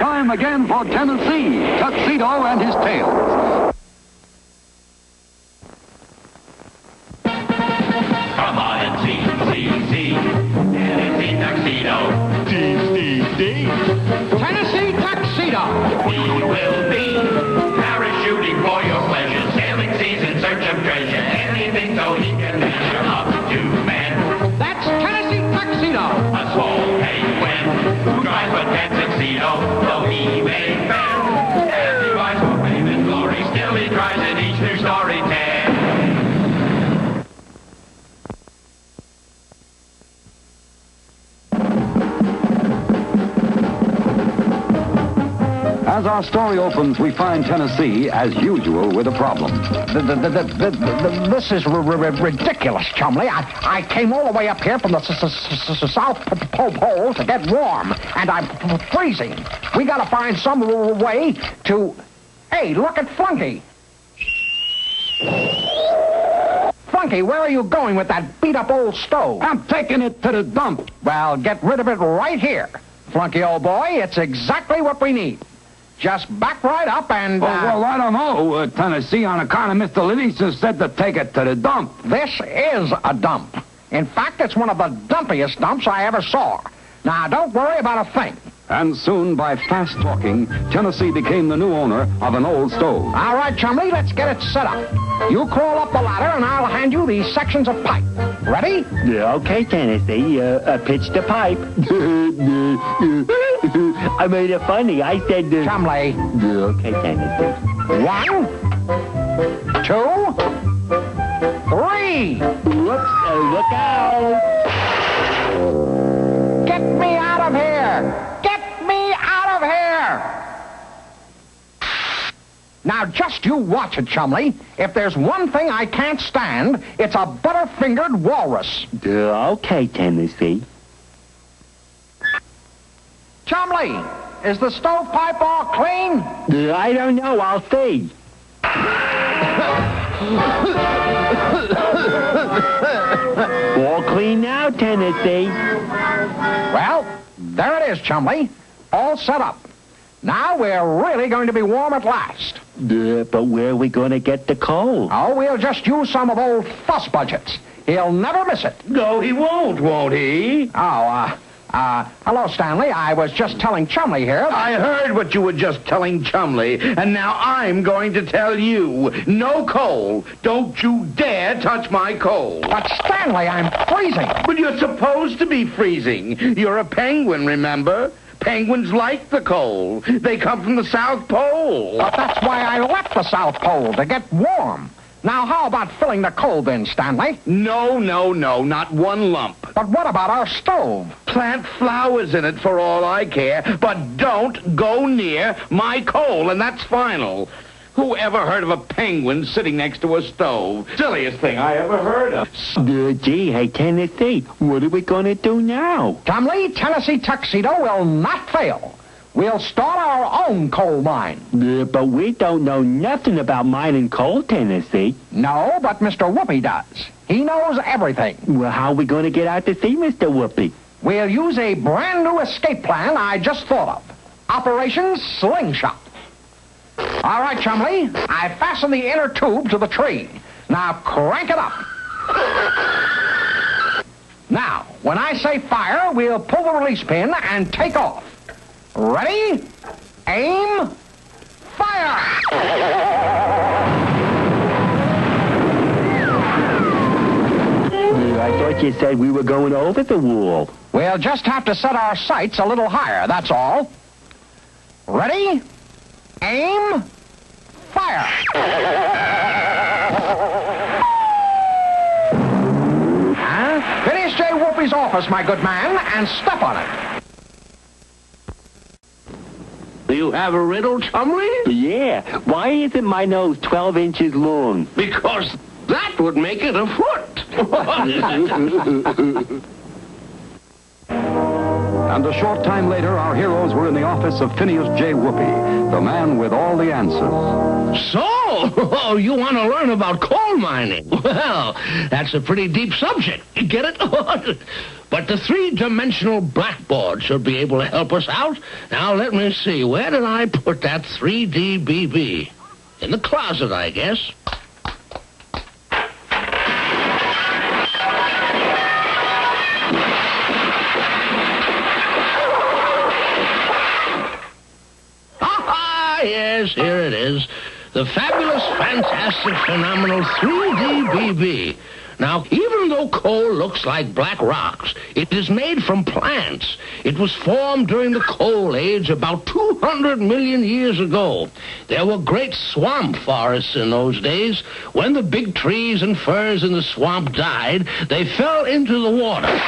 time again for Tennessee, Tuxedo and his tales. Come on and see. Tennessee Tuxedo. See. Tennessee Tuxedo. We will be parachuting for your pleasure, sailing seas in search of treasure, anything so he can measure up to man. That's Tennessee Tuxedo. A small penguin who tries but can't succeed, though he may fail. As he rides for fame and glory, still he tries in each new story tale. As our story opens, we find Tennessee, as usual, with a problem. This is ridiculous, Chumley. I came all the way up here from the South Pole to get warm, and I'm freezing. We gotta find some way to... Hey, look at Flunky. Flunky, where are you going with that beat-up old stove? I'm taking it to the dump. Well, get rid of it right here. Flunky, old boy, it's exactly what we need. Just back right up and... Well, I don't know, Tennessee, on account of Mr. Livingston said to take it to the dump. This is a dump. In fact, it's one of the dumpiest dumps I ever saw. Now, don't worry about a thing. And soon, by fast talking, Tennessee became the new owner of an old stove. All right, Chumley, let's get it set up. You crawl up the ladder, and I'll hand you these sections of pipe. Ready? Yeah, okay, Tennessee. Pitch the pipe. I made it funny. I said... Chumley. Yeah, okay, Tennessee. 1, 2, 3. Whoops, look out. Get me out of here! Get me out of here! Now, just you watch it, Chumley. If there's one thing I can't stand, it's a butter-fingered walrus. Okay, Tennessee. Chumley, is the stovepipe all clean? I don't know. I'll see. All clean now, Tennessee. Well, there it is, Chumley. All set up. Now we're really going to be warm at last. But where are we going to get the coal? Oh, we'll just use some of old Fuss Budget's. He'll never miss it. No, he won't he? Hello, Stanley. I was just telling Chumley here. I heard what you were just telling Chumley, and now I'm going to tell you. No coal. Don't you dare touch my coal. But, Stanley, I'm freezing. But you're supposed to be freezing. You're a penguin, remember? Penguins like the coal. They come from the South Pole. But that's why I left the South Pole, to get warm. Now, how about filling the coal bin, Stanley? No, not one lump. But what about our stove? Plant flowers in it for all I care, but don't go near my coal, and that's final. Who ever heard of a penguin sitting next to a stove? Silliest thing I ever heard of. Gee, hey, Tennessee, what are we going to do now? Chumley, Tennessee Tuxedo will not fail. We'll start our own coal mine. But we don't know nothing about mining coal, Tennessee. No, but Mr. Whoopi does. He knows everything. Well, how are we going to get out to see Mr. Whoopi? We'll use a brand new escape plan I just thought of. Operation Slingshot. All right, Chumley, I fastened the inner tube to the tree. Now crank it up. Now, when I say fire, we'll pull the release pin and take off. Ready? Aim. Fire! I thought you said we were going over the wall. We'll just have to set our sights a little higher, that's all. Ready? Aim. Fire! Finish J. Whoopi's office, my good man, and step on it. Do you have a riddle, Chumley? Yeah. Why isn't my nose 12 inches long? Because that would make it a foot. And a short time later, our heroes were in the office of Phineas J. Whoopi, the man with all the answers. So, you want to learn about coal mining? Well, that's a pretty deep subject. Get it? But the three-dimensional blackboard should be able to help us out. Now, let me see. Where did I put that 3D BB? In the closet, I guess. Yes, here it is. The fabulous, fantastic, phenomenal 3D BB. Now, even though coal looks like black rocks, it is made from plants. It was formed during the coal age about 200 million years ago. There were great swamp forests in those days. When the big trees and firs in the swamp died, they fell into the water.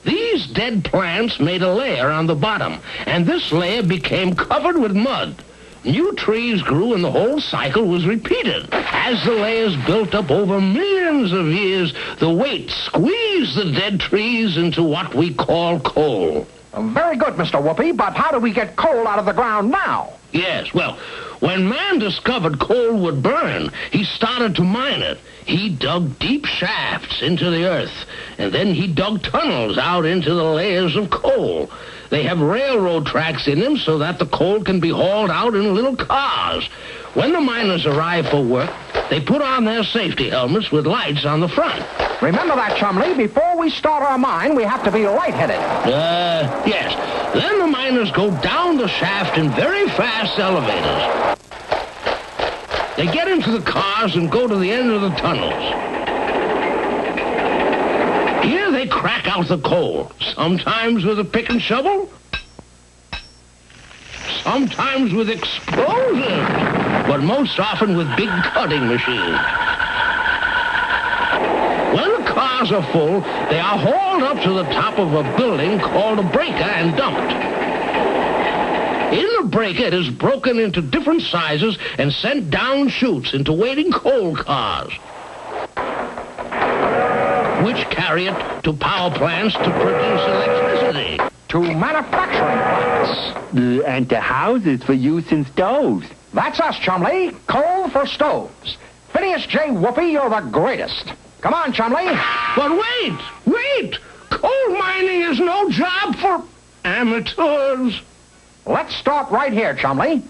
These dead plants made a layer on the bottom, and this layer became covered with mud. New trees grew and the whole cycle was repeated. As the layers built up over millions of years, the weight squeezed the dead trees into what we call coal. Very good, Mr. Whoopi, but how do we get coal out of the ground now? Yes, well, when man discovered coal would burn, he started to mine it. He dug deep shafts into the earth, and then he dug tunnels out into the layers of coal. They have railroad tracks in them so that the coal can be hauled out in little cars. When the miners arrive for work, they put on their safety helmets with lights on the front. Remember that, Chumley. Before we start our mine, we have to be lightheaded. Yes. Then the miners go down the shaft in very fast elevators. They get into the cars and go to the end of the tunnels. Here they crack out the coal, sometimes with a pick and shovel, sometimes with explosives, but most often with big cutting machines. When the cars are full, they are hauled up to the top of a building called a breaker and dumped. In the breaker, it is broken into different sizes and sent down chutes into waiting coal cars, which carry it to power plants to produce electricity. To manufacturing plants. And to houses for use in stoves. That's us, Chumley. Coal for stoves. Phineas J. Whoopi, you're the greatest. Come on, Chumley. But wait! Coal mining is no job for amateurs. Let's start right here, Chumley.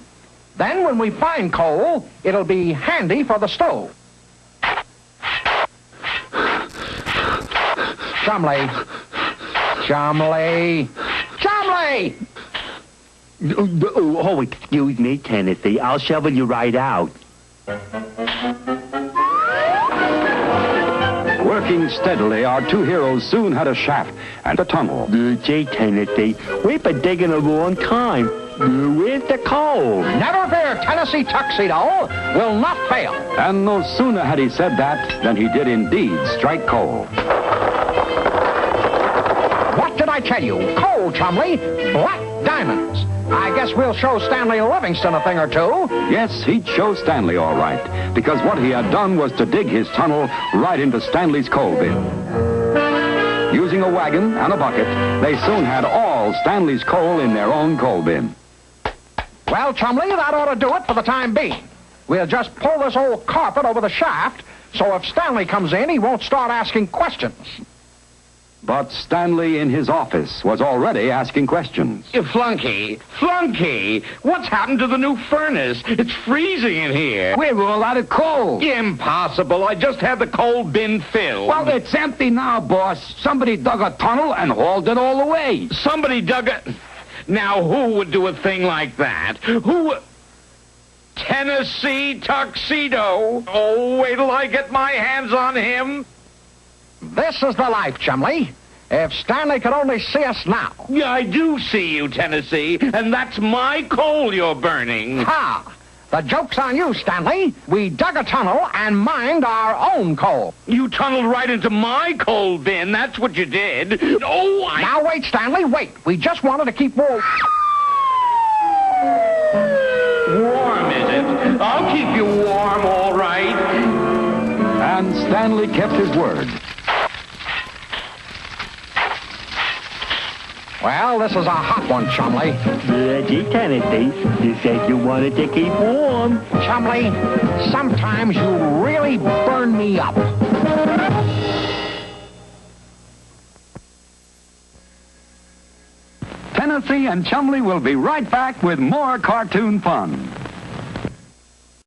Then when we find coal, it'll be handy for the stove. Chumley. Oh, excuse me, Tennesse. I'll shovel you right out. Working steadily, our two heroes soon had a shaft and a tunnel. Gee, Tennesse, we've been digging a long time. Where's the coal? Never fear, Tennesse Tuxedo will not fail. And no sooner had he said that than he did indeed strike coal. What did I tell you? Coal, Chumley. Black diamonds. I guess we'll show Stanley Livingston a thing or two. Yes, he'd show Stanley all right, because what he had done was to dig his tunnel right into Stanley's coal bin. Using a wagon and a bucket, they soon had all Stanley's coal in their own coal bin. Well, Chumley, that ought to do it for the time being. We'll just pull this old carpet over the shaft, so if Stanley comes in, he won't start asking questions. But Stanley in his office was already asking questions. Flunky, what's happened to the new furnace? It's freezing in here. We're all out of coal. Impossible. I just had the coal bin filled. Well, it's empty now, boss. Somebody dug a tunnel and hauled it all away. Somebody dug it. Now, who would do a thing like that? Who... Tennesse Tuxedo. Oh, wait till I get my hands on him. This is the life, Chumley. If Stanley could only see us now. Yeah, I do see you, Tennesse, and that's my coal you're burning. Ha! The joke's on you, Stanley. We dug a tunnel and mined our own coal. You tunneled right into my coal bin. That's what you did. Oh, Now, wait, Stanley, wait. We just wanted to keep warm. Warm, is it? I'll keep you warm, all right. And Stanley kept his word. Well, this is a hot one, Chumley. Gee, Tennesse, you said you wanted to keep warm. Chumley, sometimes you really burn me up. Tennesse and Chumley will be right back with more cartoon fun.